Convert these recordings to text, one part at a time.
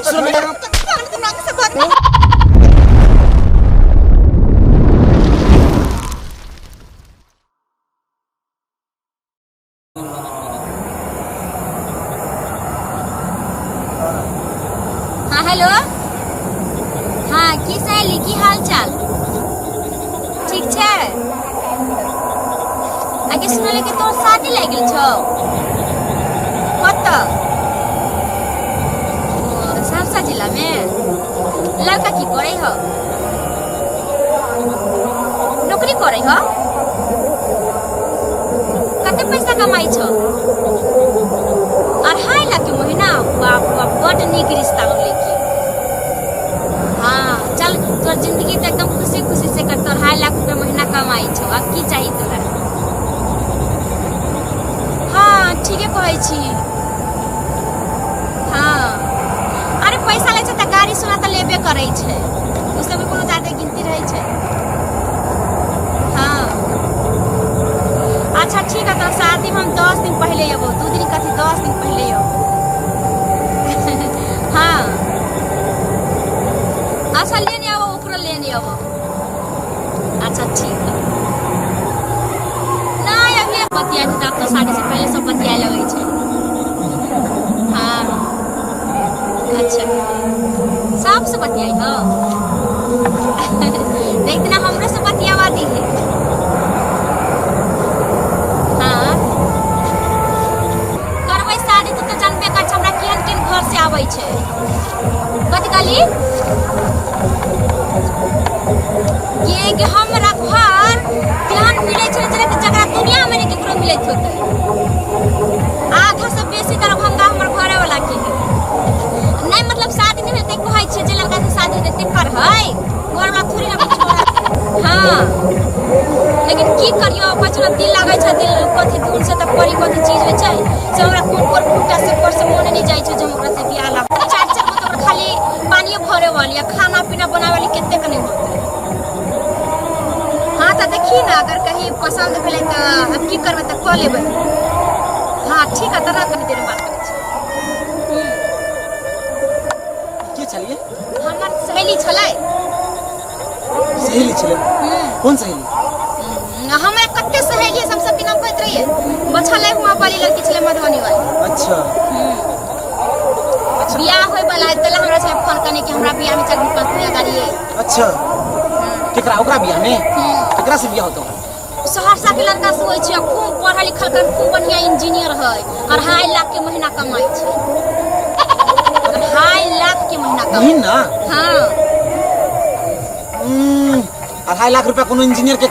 हाँ हेलो, हाँ की सहेली की हाल चाल ठीक है? आगे सुनले कि तोर शादी लग गेल छौ कत? सहरसा जिला में। लड़का की करे हो? नौकरी करे हो? कते पैसा कमाई छौ? 2.5 लाख के महीना? बाप बाप, बड़ नीक रिश्ता हो। लेकिन हाँ चल, तोर जिंदगी तो एकदम खुशी खुशी से कर। 2.5 लाख रुपया महीना कमाई छौ, अब की चाहिए तोरा? हाँ ठीक है कहै छी। हाँ अरे पैसा लै छै त गाड़ी सोना त लेबे करै छै, उसमें भी कोनो ज्यादा गिनती रहै छै। हाँ अच्छा ठीक है, तोरा शादी में हम 10 दिन पहले अबो। 2 दिन कथी, 10 दिन पहले अबो। हाँ अच्छा लेने आओ, ऊपर लेने आओ। अच्छा ठीक है। नहीं अभी बतिया तो शादी से पहले सब बतिया लगे छै। हाँ अच्छा सबसे बतियाई हो? इतना हमरे से बतियावा दी है। हाँ करबै शादी तो जानबे कर छ हमरा केहन केहन घर से आबै छै। कथी कहली? कि हमरा घर केहन मिलै छै जकरा दुनिया में केकरो मिलैत होतै। आधा से बेसी दरभंगा हमर घरे वाला के है। नहीं मतलब शादी नहीं होते कहै छै जे लड़का से शादी होते कर है घर वाला थोड़ी ना छोड़ा। हाँ लेकिन की करियो, बचना दिल लागै छै। दिल कथी दूर से तक परी कथी चीज होइ छै से हमरा कोन कोन फुटा से पर से मन नहीं जाय छै जे हमरा से बियाह ला। चार चार को तो खाली पानी भरे वाली या खाना पीना बनावे वाली केते के नहीं होते। हाँ तो देखी ना, अगर कहीं पसंद भेले तो अब की करबे त क लेबे। हाँ ठीक है, तरह कनी देर बात करै छी। के छलिए? हमर सहेली छलै। सहेली छलै? कौन सहेली? हमरा कते सहेली सब सबके नाम कहत रहिए। बछलै हुआ वाली लड़की छलै, मधुबनी वाली। अच्छा बियाह होय वाला है तले हमरा से फोन करने कि हमरा बियाह में चल 5 गाड़ी है। अच्छा केकरा? ओकरा बियाह में केकरा से बियाह होतो? सहरसा के लड़का से होय छै, खूब पढ़ल लिखल कर, खूब बढ़िया इंजीनियर है। 2.5 लाख के महीना कमाई छै। 2.5 लाख के महीना कमाई। महीना? हाँ 2.5 लाख रुपया कोनो इंजीनियर के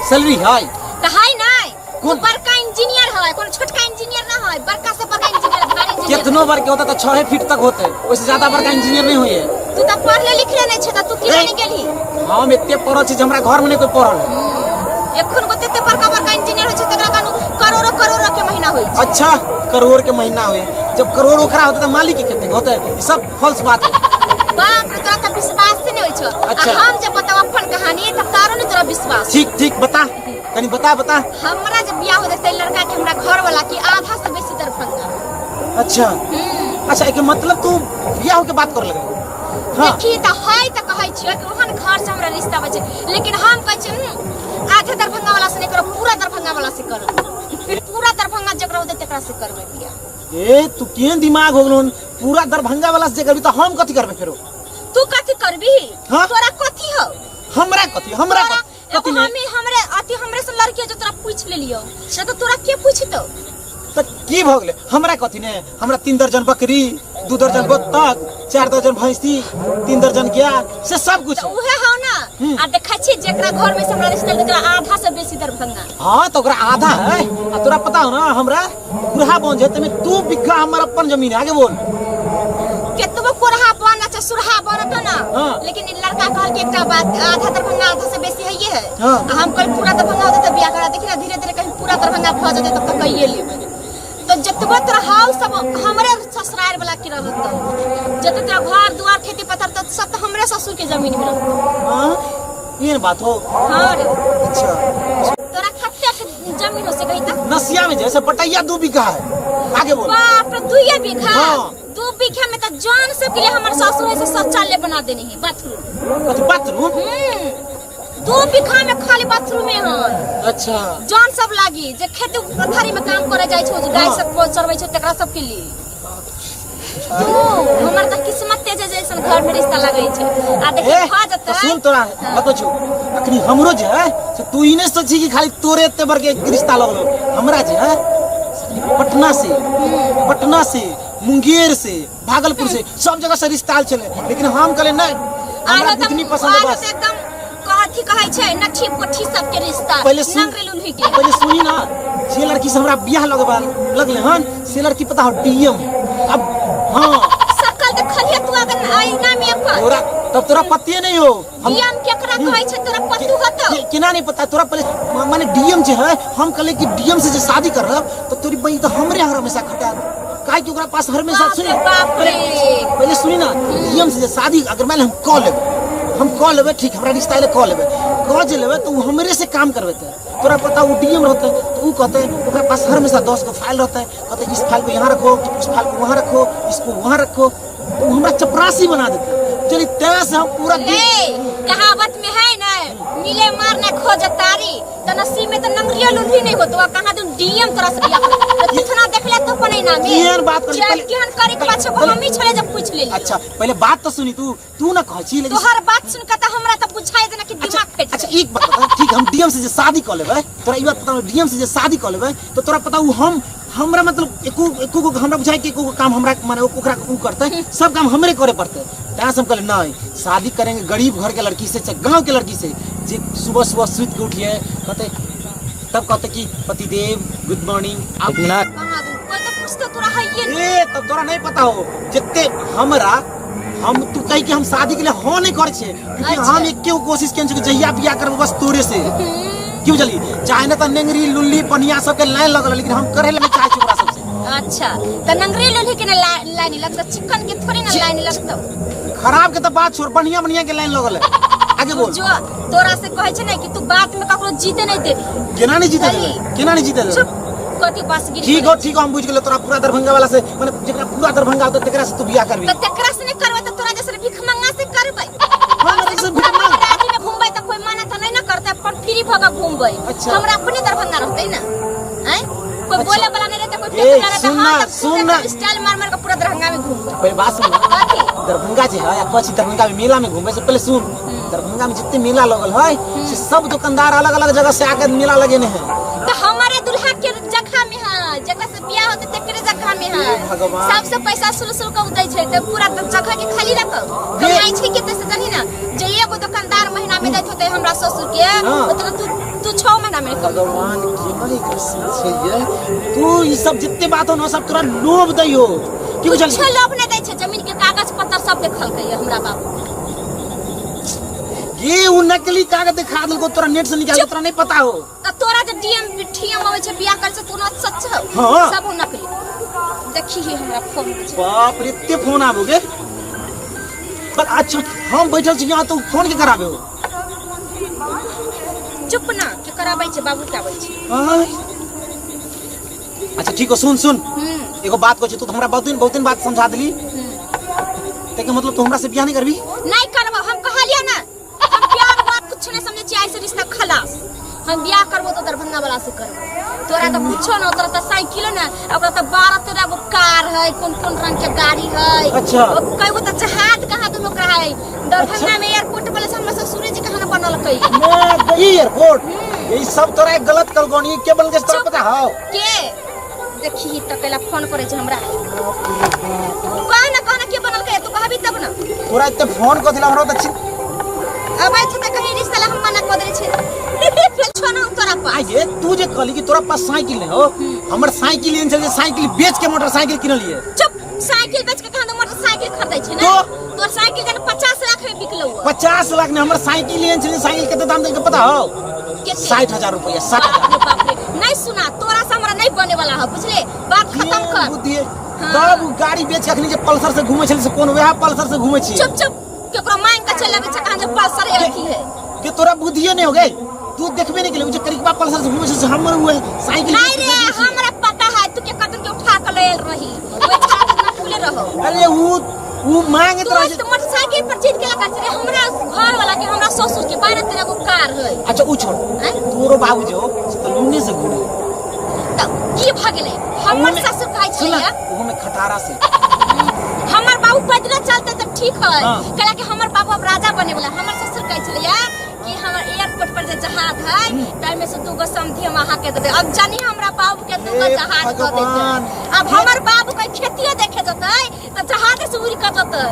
सैलरी है? कहाई नहीं, कौन बड़का इंजीनियर है, कोनो छोटका इंजीनियर ना है, बड़का से बड़का इंजीनियर, भारी इंजीनियर। कितनो बार के होता तो 6 फीट तक होते, उससे ज्यादा बड़का इंजीनियर नहीं होए। तू तो पढ़ले लिखले नहीं छै त तू किया नहीं गेली? हम एते पढ़ल छी, हमरा घर में नहीं कोई पढ़ल। एखन को तेते बड़का बड़का इंजीनियर होय छै तकरा कानु करोड़ों करोड़ों के महीना होय छै। अच्छा करोड़ के महीना होए? जब करोड़ ओकरा होता तो मालिक के कितने होते? सब फॉल्स बात है। बाप रे, तोरा त विश्वास से नहीं होय छ। अच्छा। हम जब बताव अपन कहानी तब तारो नहीं तोरा विश्वास। ठीक ठीक बता, कनी बता बता। हमरा जब बियाह होते ते लड़का के हमरा घर वाला की आधा से बेसी दरभंगा। अच्छा अच्छा एक मतलब तू बियाह के बात कर लगे? हाँ देखी त है त कहै छियै कि ओहन घर से हमरा रिश्ता बचे, लेकिन हम कहै छी आधा दरभंगा वाला से नहीं करो, पूरा दरभंगा वाला से करो। पूरा दरभंगा जकरा होते तकरा से करबै बियाह। ए तू केन दिमाग हो गेलो? पूरा दरभंगा वाला से करबी त हम कथि करबे फेरो? तू कथि करबी? हाँ? तोरा कथि हो? हमरा कथि? हमरा कथि नहीं? हमरे से लड़की जो तोरा पूछ लेलियो से तो तोरा के पूछतो? त की भ गेले? हमरा कथि ने? हमरा 3 दर्जन बकरी, 2 दर्जन बत्तख, 4 दर्जन भैंसी, 3 दर्जन गाय से सब कुछ तो उहे हो ना। आ देखै छी जेकरा घर में से हमरा रिश्ता तकरा आधा से बेसी दरभंगा। हाँ तो ओकरा आधा है। आ तोरा पता हो ना हमरा बुढ़ा बन जेते में 2 बीघा हमर अपन जमीन है। आगे बोल। केतबो कोरहा बना छ सुरहा बनत ना। हाँ। लेकिन इ लड़का कहल के एकटा बात, आधा दरभंगा आधा से बेसी है ये है। हाँ। आ हम कल पूरा दरभंगा होते त बियाह करा। देखी ना धीरे धीरे कहीं पूरा दरभंगा भ जते तब तक कहिए लेबे। तो जतबो तोरा हाउ सब हमरे ससुराल वाला के रहत, जते तोरा घर दुआर खेती पत्थर त सब त हमरे ससुर के जमीन में रहत। हां ये बात हो? हां रे। अच्छा तोरा कते जमीन हो से कही त? नसिया में जैसे पटैया 2 बीघा है। आगे बोल। बाप रे 2 बीघा? हाँ। 2 बीघा में तो जान से के लिए हमारे सासू ऐसे शौचालय बना देने हैं बाथरूम। अच्छा बाथरूम 2 बीघा में खाली बाथरूम है। अच्छा जान सब लागी जे खेती पथारी में काम करे जाय छो, जे गाय सब को चरबै छो तकरा सब के लिए। तो हमर त किस्मत तेज जैसन घर में रिश्ता लागै छै। आ देखि खा जतै सुन तोरा बतो छु अखनी हमरो जे है से तू ही ने सोची कि खाली तोरे एते बर के रिश्ता लगलो। हमरा जे है पटना से मुंगेर से भागलपुर से सब जगह से रिश्ता चले, लेकिन हम कहले नहीं हमरा बिकनी पसंद है बस। एकदम कथि कहै छै नठी पोठी सब के रिश्ता पहले सुनी ना जे लड़की से हमरा बियाह लगले हन से लड़की पता हो डीएम। अब हां सकल देखलिए तू अगर आईना में अपन तोरा तब तोरा पतिए नहीं हो डीएम केकरा कहै छै तोरा पतू हतो केना नहीं पता तोरा। पहले माने डीएम जे है हम कहले कि डीएम से जे शादी करब तो तोरी बहन तो हमरे हमेशा खटा काहे कि ओकरा पास हमेशा सुनी पहले सुनी ना डीएम से जे शादी अगर मान हम कह लेबे ठीक हमरा रिश्ता ले कह लेबे तो हमरे से काम करवेते। तोरा पता वो डीएम रहते तो वो कहते ओकरा पास हमेशा 10 का फाइल रहता है, कहते इस फाइल को यहाँ रखो, इस फाइल को वहाँ रखो, इसको वहाँ रखो, तो हमरा चपरासी बना देते। चलिए तेरा से हम पूरा कहावत में है ना मिले मारने खोज तारी तो नसीब में तो नंगरिया लुंडी नहीं होतो। कहां तुम डीएम तोरा से बियाह तो कितना देखले तो पने ना में केहन बात कर पहले केहन करे के पाछे को हम ही छले जब पूछ ले। अच्छा पहले बात तो सुनी तू ना कहची लेकिन तो हर बात सुन के त हमरा त बुझाई देना कि दिमाग फेट। अच्छा एक बात बता ठीक हम डीएम से जे शादी कर लेबे तोरा ई बात पता डीएम से जे शादी कर लेबे तो तोरा पता हम हमरा मतलब एको हमरा बुझाई के एको काम हमरा माने ओकरा उ करते सब काम हमरे करे पड़ते। तां हम कहले नहीं शादी करेंगे गरीब घर के लड़की से गांव के लड़की से जे सुबह सुबह सुत के उठिए कहते तब कहते कि पतिदेव गुड मॉर्निंग आप ना कोई तो कुछ तो तोरा है ये ए तब तोरा नहीं पता हो जितने हमरा हम तू कही कि हम शादी के लिए हो नहीं करे छे क्योंकि हम एक के कोशिश केन छे कि जहिया बियाह करब बस तोरे से क्यों चली चाहे ना त नेंगरी लुल्ली पनिया सब के लाइन लगल लेकिन हम करे ले चाहे छोरा सबसे। अच्छा त नंगरी लुल्ली के लाइन लगत चिकन के थोड़ी ना लाइन लगत खराब के तो बात छोड़ बढ़िया के लाइन लगल है आगे बोल। जो तोरा से कहै छै ना कि तू बात में ककरो जीते नहीं दे केना नहीं जीते कथि पास गिर ठीक हो हम बुझ गेल तोरा पूरा दरभंगा वाला से माने जेकरा पूरा दरभंगा होत तेकरा से तू बियाह करबी त तेकरा से नहीं करबे त तोरा जैसे भिख मंगा से करबै। हम से भिख मंगा राज्य में घूमबै त कोई माना त नहीं ना करते पर फ्री भगा घूमबै। अच्छा हमरा अपने दरभंगा रहतै ना हैं कोई बोले वाला नहीं रहते कोई टेक लगा त सुन ना स्टाइल मार के पूरा दरभंगा में घूम पहले बात सुन दरभंगा जे है पछी दरभंगा में मेला में घूमे से पहले सुन दरभंगा में जितने मेला लगल है से सब दुकानदार अलग अलग जगह से आकर मेला लगेने हैं तो हमारे दुल्हा के जगह में है जगह से बियाह होते तेकरे जगह में है सबसे पैसा सुल का उदै छै त पूरा जगह के खाली रखो कमाई छै के त से जानी ना जे एगो दुकानदार महीना में दैत होते हमरा ससुर के उतना तू 6 महीना में भगवान की बड़ी कसम छै ये तू ई सब जितने बात हो न सब तोरा लोभ दैयो क्यों चल छ लोभ नहीं दै छै जमीन के कागज पत्तर सब देखल के हमरा बाबू ये उ नकली कागज दिखा दलको तोरा नेट से निकाल तोरा नहीं पता हो त तोरा जे डीएम ठियम आवे छै बियाह कर से तू न सच हो हाँ। सब नकली देखी ही हमरा फोन बाप रे इतने फोन आबोगे पर अच्छा हम बैठल छी यहां तो फोन के कराबे हो चुप ना के कराबै छै बाबू के आबै छै। अच्छा ठीक हो सुन एगो बात कहै तू हमरा बहुत दिन बात समझा देली ते के मतलब तू हमरा से बियाह नहीं करबी नहीं करबो हम कहलिया ना हम प्यार बात कुछ नहीं समझे छी ऐसे रिश्ता खलास हम बियाह करबो तो दरभंगा वाला से करबो तोरा तो पूछो ना तोरा तो साइकिल ना ओकरा तो 12-13 गो कार है कोन रंग के गाड़ी है। अच्छा कई गो तो जहाज कहां दुनो का है दरभंगा में एयरपोर्ट वाले से हमरा ससुर जी कहां बनल कई मैं एयरपोर्ट ये सब तोरा गलत कलगोनी के बन के तोरा पता हो के देखी त केला फोन करे छै हमरा कहना के बनल के तू कहबी तब ना तोरा इते फोन को दिला हमरा त अब आई त कहीं रिश्ता ला हम मना कर दे छै छोना तोरा पास आगे तू जे कहली कि तोरा पास साइकिल है हो हमर साइकिल लेन चल साइकिल बेच के मोटरसाइकिल किन लिए चुप साइकिल बेच के कहां तो मोटरसाइकिल खरीदै छै ना तोर साइकिल जन 50 लाख में बिकलौ 50 लाख ने हमर साइकिल लेन चल साइकिल के दाम देके पता हो 60,000 रुपया 60,000 बाप रे नहीं सुना तोरा से हमरा नहीं बने वाला है बुझले बात खत्म कर बुद्धि तब गाड़ी बेच के अखनी जे पल्सर से घूमे छल से कोन वह पल्सर से घूमे छी चुप केकरो मांग के चले बेच कहां जे पल्सर रखी है के तोरा बुद्धिए नहीं हो गई तू देखबे नहीं केले जे करीबा पल्सर से घूमे से हमर हुए साइकिल नहीं रे हमरा पता है तू के कदम के उठा के ले रही ओए छात ना कैले रहो। अरे वो मांगे तो तो मोटरसाइकिल पर जीत के लगा चले हमरा घर वाला के हमरा ससुर के बारे तेरे को कार है। अच्छा वो छोड़ तोरो बाबू जो तो लूने से गुड़े तो की भागले हमर ससुर कहै छले वो में खटारा से हमर बाबू पैदल चलते तो ठीक है कला के हमर बाबू अब राजा बने वाला। हमर ससुर कहै छले कि हमर एयरपोर्ट पर जे जहाज है ताई में से तू गो समधी हम आहा के दे। अब जानी हमरा बाबू के दू गो जहाज द दे। अब हमर बाबू के खेतियो देखे जतै तो जहाज से उड़ के जतै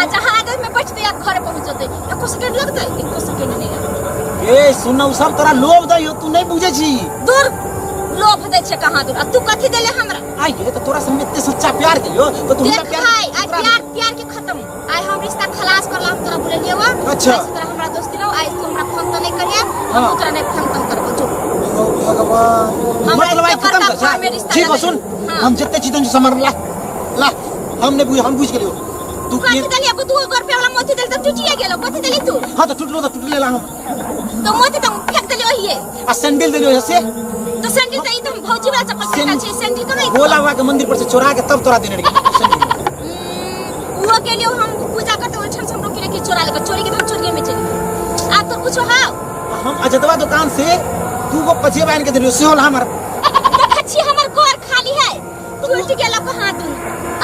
आ जहाज में बैठते या घर पहुंच जतै। एको सेकंड लगतै, एको सेकंड नहीं। ए सुनौ सब तोरा लोभ दै हो, तू नहीं बुझे छी। दूर लोभ दै छै कहां दूर। तू कथि देले हमरा? आई ये तो तोरा से इतने सच्चा प्यार करियो तो तू हमरा प्यार आज प्यार के खत्म। आई हम रिश्ता खलास करला तोरा बोले लेवा। अच्छा तोरा हमरा दोस्ती रहो। आज तू हमरा फोन तो नहीं करिया, हम तोरा नहीं फोन तो करबो। जो भगवान मतलब आई खत्म कर जा। ठीक है सुन हम जितने चीजों से समर ला हमने हम बुझ गेलियो। तू कथि देली? अब तू घर पे वाला मोती देल त टूटिया गेलो। कथि देली तू? हां तो टूट लेला हम तो मोती तो फेंक देली ओहिए। आ सैंडल देलियो से तो सैंडल त एकदम भौजी वाला चप्पल फेंका छै। सैंडल तो नहीं भोला बाबा के मंदिर पर से चोरा के तब तोरा देने रही सैंडल। वो गेलियो हम पूजा करते ओइ ठन हमरो के चोरा लेके चोरी के हम चोरी में चली। आ तो कुछ हां हम अजदवा दुकान से तू को पछे बाइन के देलियो से होल हमर देखछि हमर घर खाली है। टूट गेला कहां तू?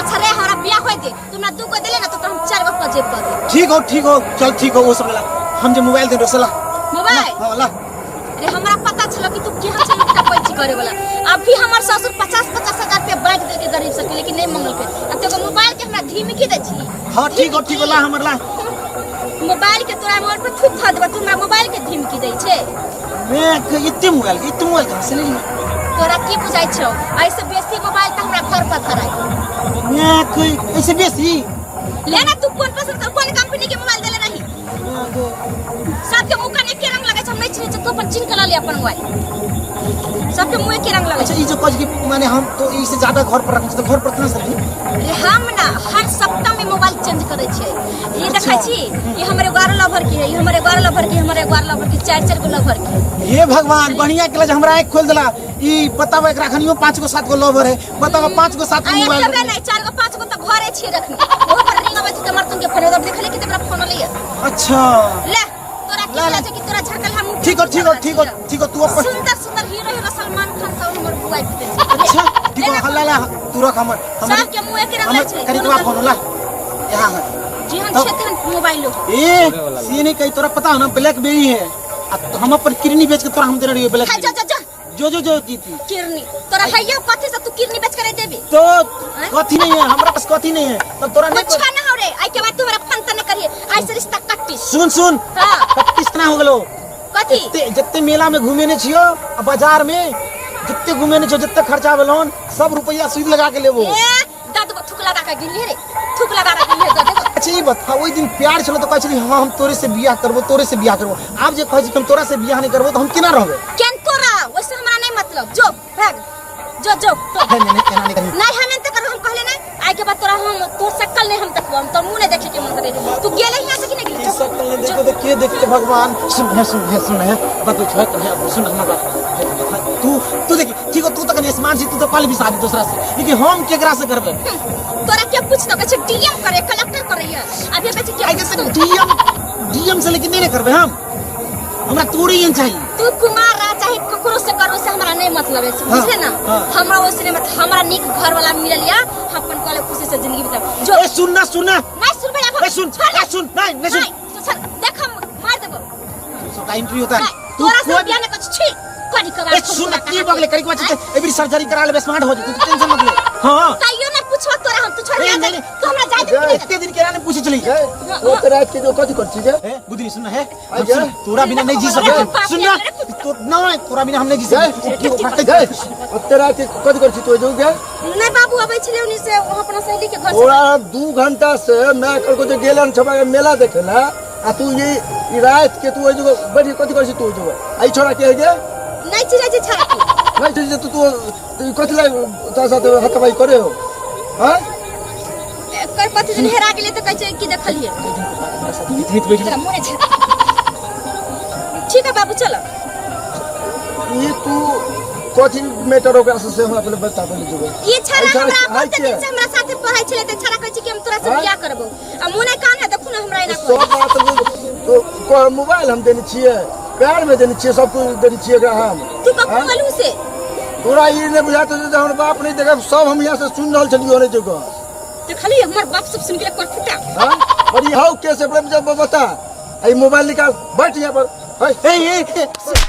अच्छा रे हमरा बियाह होय दे। तुमरा दू को देले ना तो हम 4 गो पजेब कर दे। ठीक हो चल ठीक हो वो सब ला हम जे मोबाइल दे रसला मोबाइल हां ला। अरे हमरा पता छलो कि तू केहन छै लुटा पैची करे वाला। अभी हमर ससुर 50-50 हजार रुपया बैंक दे के गरीब सब के लेकिन नहीं मंगल के। अब तो मोबाइल के हमरा धीमी दे छी। हां ठीक हो ला हमर ला मोबाइल के तोरा मोबाइल पर थूक ध देबा। तू हमरा मोबाइल के धीमी दे छै। मैं इतने मोबाइल कहां से ले ली? तोरा की बुझाइ छौ? ऐसे बेसी मोबाइल त हमरा घर पर धराई। मैं कोई ऐसे बेसी लेना तू कौन पसंद कर? कौन कंपनी के मोबाइल देले रही? सबके मुंह का एक रंग लगे छै। मैं चिन्ह तो अपन चिन्ह कला ले अपन मोबाइल। सबके मुंह एक रंग लगे। अच्छा ये जो कज की माने हम तो इससे ज्यादा घर पर रखते तो घर पर कितना सर? अरे हम ना हर सप्ताह में मोबाइल चेंज करे छै। ये देखै छी ये हमरे 12 लवर की है, ये हमरे 12 लवर की, हमरे 12 लवर की, 4 गो लवर की। हे भगवान बढ़िया केला जे हमरा आंख खोल देला। ई बतावा एकरा खनियो 5 गो 7 गो लवर है। बतावा 5 गो 7 गो मोबाइल नहीं 4 गो 5 गो तो घरे छी रखनी। वो पर रिंग आवे त मर्तन के फोन उधर देखले कि तेरा फोन ले। अच्छा ले तोरा की लाज कि तोरा झरकल हम। ठीक हो तू अपन सुंदर हीरो सलमान खान का हमर बुआई पे। अच्छा ठीक हो हल्ला तू रख हमर सब के मुंह के रंग छै। करीबा फोन ला यहां है जी हम छेतन मोबाइल लो। ए सी नहीं कही तोरा पता हो ना ब्लैकबेरी है। हम अपन किडनी बेच के तोरा हम दे रही है ब्लैक जो की थी किडनी तोरा हैया कथि से तू किडनी बेच कर देबी? तो कथि नहीं है हमरा पास कथि नहीं है तब तोरा नहीं कुछ ना हो रे। आई के बाद तू हमरा फोन त नहीं करिए। आई से रिश्ता कट्टी सुन हां कितना हो गेलो? कथि जत्ते मेला में घूमे ने छियो बाजार में जितने घूमे ने छियो जितने खर्चा भेलोन सब रुपया सुई लगा के लेबो। दादू को थूक लगा के गिनले रे। थूक लगा के गिनले दादू। अच्छा ये बता ओई दिन प्यार छलो तो कहै छली हां हम तोरे से बियाह करबो आब जे कहै छी हम तोरा से बियाह नहीं करबो तो हम केना रहबे? केन तोरा वैसे हमरा नहीं मतलब। जो भाग जो नहीं हम एंते कर हम कहले नहीं। आई के बाद तोरा हम तो शकल नहीं हम देखबो। हम तो मुंह नहीं देखे के मन करे। तू गेले यहां से कि नहीं गेले? शकल नहीं देखो तो के देख के भगवान सुन है बात है सुन हमरा बात तू देखी ठीक हो तू तो कने आसमान से तू तो पहले भी शादी दूसरा से लेकिन हम केकरा से करबे? तोरा के पूछ तो कछ डीएम करे कलेक्टर करे है। अभी बेचे के आई के डीएम से लेकिन नहीं करबे हम हमरा तोड़ी ही चाहिए। तू कुमार रह चाहे ककरो से करो से हमरा नहीं मतलब है बुझले ना। हमरा ओसने मत हमरा निक घर वाला मिल लिया हम अपन कले खुशी से जिंदगी बिता। जो ए सुन नहीं सुनबे अब सुन नहीं सुन देख हम मार देबो। सबका एंट्री होता है तोरा से बियाह न कुछ छी कनी करा। ए सुन की बगले करी के एवरी सर्जरी करा ले स्मार्ट हो जा तू टेंशन मत ले। हां काइयो ना पूछो तोरा हम तू छोड़ दे तू हमरा जाय दे। इतने दिन केरा ने पूछे चली वो तेरा के जो कथि कर छी जे ए बुद्धि सुन है तोरा बिना नहीं जी सकते। सुन ना तो ना तोरा बिना हम नहीं जी सकते। तेरा के कथि कर छी तो जो के नहीं बाबू आबै छले उनी से अपना सहेली के घर से। ओरा 2 घंटा से मैं कर को जो गेलन छबा मेला देखेला आ तू ये रात के तू जो बड़ी कथि कर छी तू जो आई छोरा के जे नहीं चिरा छाड़ा नहीं चिरा तू कथि ला ता साथ हतबाई करे हो? हां कर पति जन हेरा गेले तो कहै कि देखलिए तेरा मुंह ठीक है बाबू चलो। ये तू कथी मैटर ओकरा से हमरा पहले बता पहले जो ये छाड़ा अच्छा, हमरा हाय बहुत के। दिन से हमरा साथे पढ़ाई छले त छाड़ा कहै छी कि हम तोरा से बियाह करबो आ मुने कान है देखू ना हमरा एना सब बात को मोबाइल हम देने छिए प्यार में देने छिए सब कुछ देने छिए एकरा हम तू कब बोलू से पूरा ये नहीं बुझाते जे हमर बाप नहीं देखे सब हम यहाँ से सुन रहल छलियो ओने जगह तो खाली हमर बाप सब सुन के कर फुटा हां और ये हाउ कैसे प्रॉब्लम जब बता आई मोबाइल निकाल बैठ यहाँ पर ए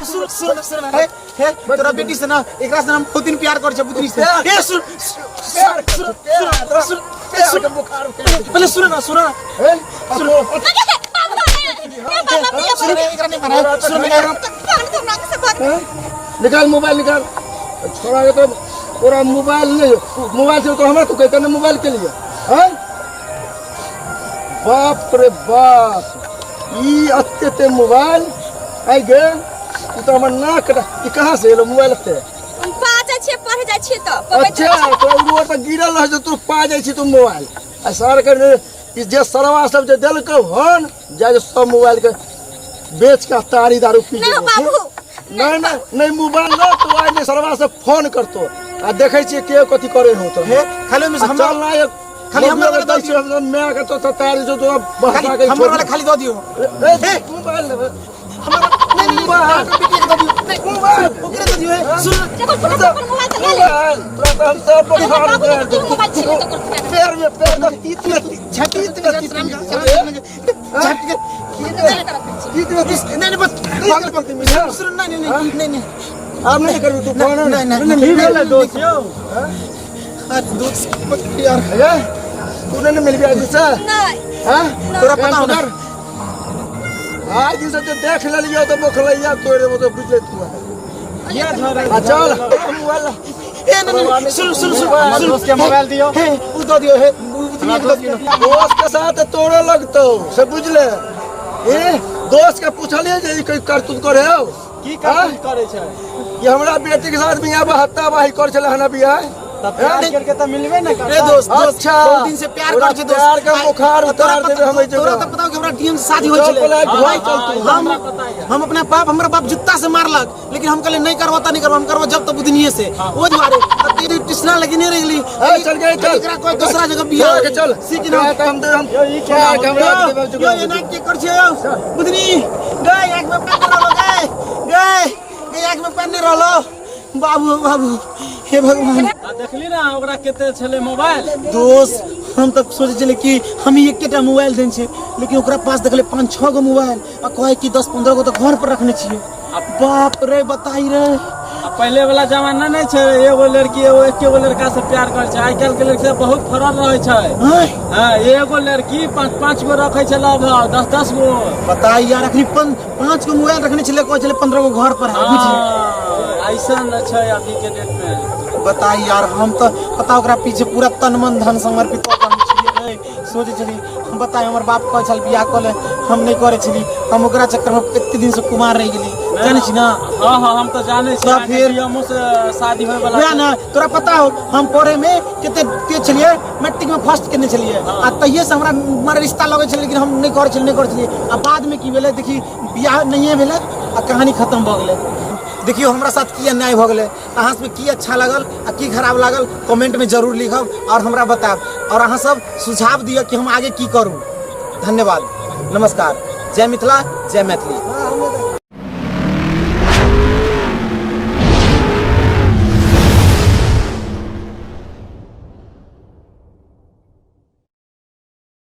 सुन हे तोरा बेटी से ना एकरा से हम बहुत दिन प्यार कर छ बुतनी से ए सुन सुन बुखार पहले सुन ना सुन एकरा नहीं मारा सुन निकाल मोबाइल निकाल छोड़ा के तो पूरा मोबाइल नहीं मोबाइल से तो हमरा तो कहते ना मोबाइल के लिए हैं बाप रे बाप ई अत्ते मोबाइल आई गे तो हमर नाक ई कहां से एलो मोबाइल पे पाँच छे पढ़ जाय छे तो अच्छा तो रोड पर गिरल रह तू पा जाय छी तू मोबाइल आ सर के ई जे सरवा सब जे देलको हन जाय सब मोबाइल के बेच के तारी दारू पी नहीं बाबू नहीं मोबाइल ना तो आज ने सरवा से फोन करतो आ देखै छी के कथि करे हो तो हे खाली में हम चल ना खाली हमरा वाला दो छी हम मैं के तो तारी जो बहका के हमरा वाला खाली दो दियो ए मोबाइल ले हमरा नहीं मोबाइल बेटी के दो दियो मोबाइल ओकरे दो दियो सुन मोबाइल चला ले तोरा तो हम सब बुखार दे मोबाइल छे तो कर पैर में इतना छाती इतना छाती के नहीं बस पागल करती मैं सुन नहीं आप नहीं करू तू फोन नहीं नहीं दोस्त यो दोस्त यार है तूने नहीं मिल गया तुझसे नहीं हां तोरा पता हो ना आज दिन से जो देख ले लियो तो मुखलैया तोड़े वो तो बुझले तू ये चल मोबाइल ए नहीं सुन दोस्त के मोबाइल दियो हे उ दो दियो हे उतनी दो दियो दोस्त के साथ तोड़े लगतो से बुझले ए दोस्त के पूछलिए जे ई कोई करतूत करे हो की करतूत करे छै ये हमरा बेटी के साथ मियां बहत्ता बाही कर चले हना बियाह तब प्यार करके त मिलबे न कर ए दोस्त अच्छा बहुत दिन से प्यार कर छे दोस्त प्यार का बुखार उतार देबे हमें जो तोरा तो पता हो कि हमरा डीएम से शादी होय छले हम अपना बाप हमरा बाप जुत्ता से मारलक लेकिन हम कहले नहीं करवाता नहीं करवा हम करवा जब तो बुधनिए से ओ दुआरे तेरी टिसना लगी नहीं रह गेली चल गए चल एकरा कोई दूसरा जगह बियाह के चल सीख ना हम दे हम यो ई क्या कैमरा यो ये ना के कर छे यो बुधनी गए एक में पैन रहलो गए एक में पैन रहलो बाबू हे भगवान देखली ना ओकरा केते छले मोबाइल दोस्त हम तक सोचे चले कि हम ही एकेटा मोबाइल देन छे लेकिन ओकरा पास देखले 5-6 गो मोबाइल आ कहे कि 10-15 गो तो घर पर रखने छिए बाप रे बताई रे पहले वाला जमाना नहीं छै एगो लड़की एगो लड़का से प्यार कर छै आइ काल के लड़की से बहुत फरक रहे छै हां एगो लड़की 5-5 गो रखे छै लगभग 10-10 गो बताई यार अखनी 5 गो मोबाइल रखने छले कहे छले 15 गो घर पर है बुझी ऐसा न छै अभी के डेट में बताई यार हम तो पता ओकरा पीछे पूरा तन मन धन समर्पित कर छिए सोचे छली हम बताई हमर बाप कहे छल बियाह कर ले हम नहीं करे छली हम ओकरा चक्कर में कितने दिन से कुमार रह गेली जाने छी ना हां हम तो जाने छी फिर हमो से शादी होय वाला ना तोरा पता हो हम पढ़े में कितने तेज छलिए मैट्रिक में फर्स्ट करने छलिए आ तहिए से हमरा रिश्ता लगे छले लेकिन हम नहीं करे छलिए आ बाद में की भेले देखी बियाह नहीं भेले आ कहानी खत्म भ गेले देखियो हमरा साथ की अन्याय भ गेले अहाँ सब की अच्छा लागल आ की खराब लागल कमेंट में जरूर लिखब और हमरा बताब और अहाँ सब सुझाव दियो कि हम आगे की करूं धन्यवाद नमस्कार जय मिथिला जय मैथिली।